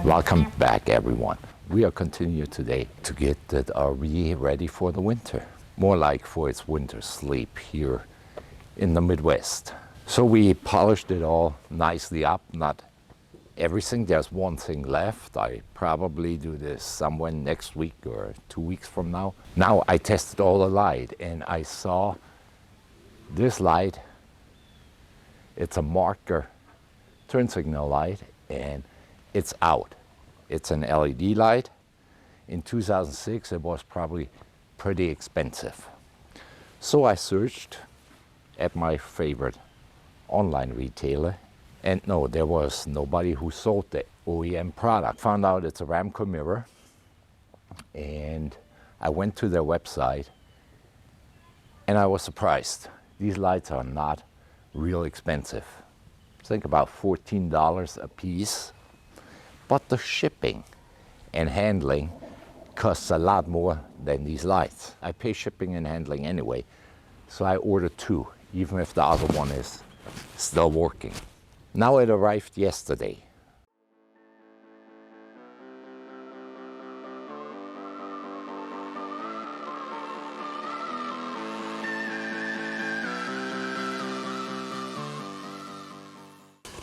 Welcome back, everyone. We are continuing today to get that RV ready for the winter. More like for its winter sleep here in the Midwest. So we polished it all nicely up, not everything. There's one thing left. I probably do this somewhere next week or 2 weeks from now. Now I tested all the light and I saw this light. It's a marker turn signal light and it's out. It's an LED light. In 2006 it was probably pretty expensive. So I searched at my favorite online retailer, and no, there was nobody who sold the OEM product. Found out it's a Ramco mirror, and I went to their website and I was surprised. These lights are not real expensive. Think about $14 a piece, but the shipping and handling costs a lot more than these lights. I pay shipping and handling anyway, so I ordered two, even if the other one is still working. Now it arrived yesterday.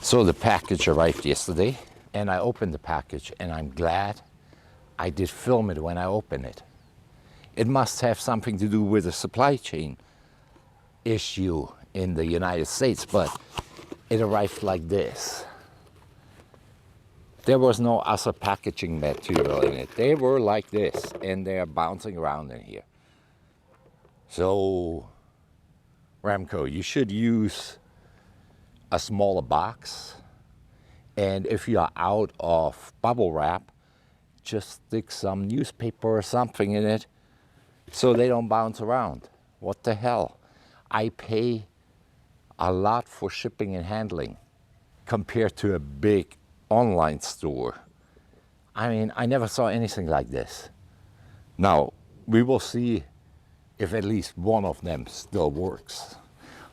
So the package arrived yesterday, and I opened the package, and I'm glad I did film it when I opened it. It must have something to do with the supply chain issue in the United States, but it arrived like this. There was no other packaging material in it. They were like this, and they are bouncing around in here. So, Ramco, you should use a smaller box, and if you are out of bubble wrap, just stick some newspaper or something in it so they don't bounce around. What the hell? I pay a lot for shipping and handling compared to a big online store. I mean, I never saw anything like this. Now, we will see if at least one of them still works.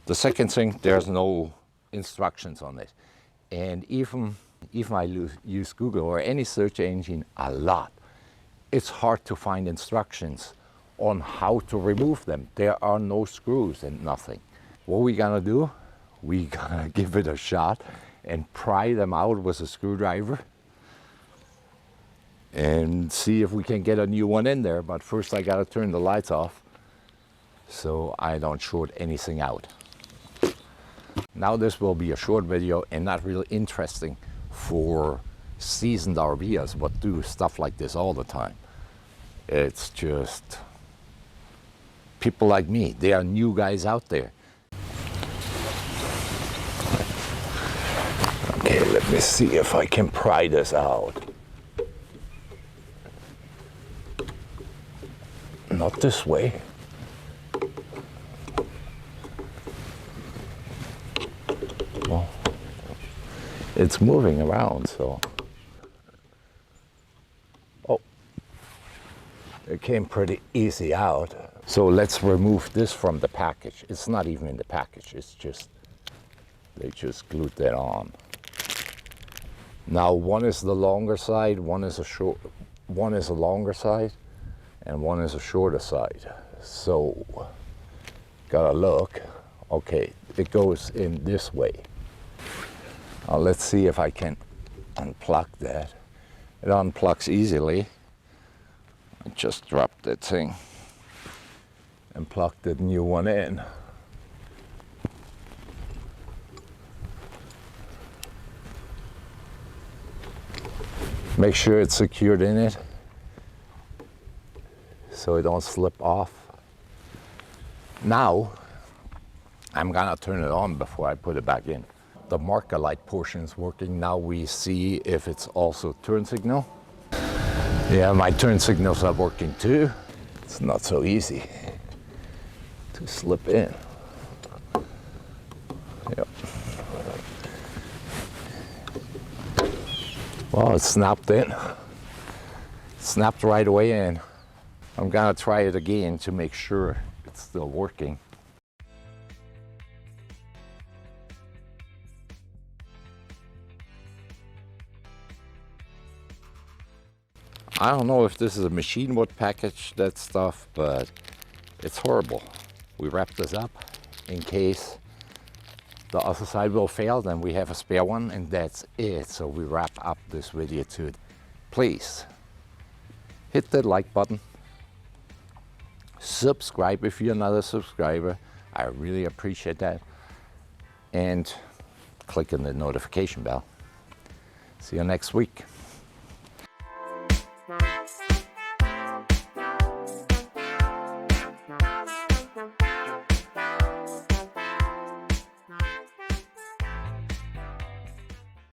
The second thing, there's no instructions on it. And even I use Google or any search engine a lot, it's hard to find instructions on how to remove them. There are no screws and nothing. What we gonna do? We gonna give it a shot and pry them out with a screwdriver and see if we can get a new one in there. But first I gotta turn the lights off so I don't short anything out. Now this will be a short video and not really interesting for seasoned RVers what do stuff like this all the time. It's just people like me. There are new guys out there. Okay, let me see if I can pry this out. Not this way. Well, it's moving around, so. Oh, it came pretty easy out. So let's remove this from the package. It's not even in the package, it's just, they just glued that on. Now one is the longer side, one is a longer side, and one is a shorter side. So, gotta look. Okay, it goes in this way. Now let's see if I can unplug that. It unplugs easily. I just dropped that thing and plugged the new one in. Make sure it's secured in it so it don't slip off. Now I'm gonna turn it on before I put it back in. The marker light portion is working. Now we see if it's also turn signal. Yeah, my turn signals are working too. It's not so easy to slip in. Yep. Well, it snapped in. Snapped right away in. I'm gonna try it again to make sure it's still working. I don't know if this is a machine would package that stuff, but it's horrible. We wrap this up in case the other side will fail, then we have a spare one, and that's it. So we wrap up this video too. Please hit the like button, subscribe if you're not a subscriber. I really appreciate that. And click on the notification bell. See you next week.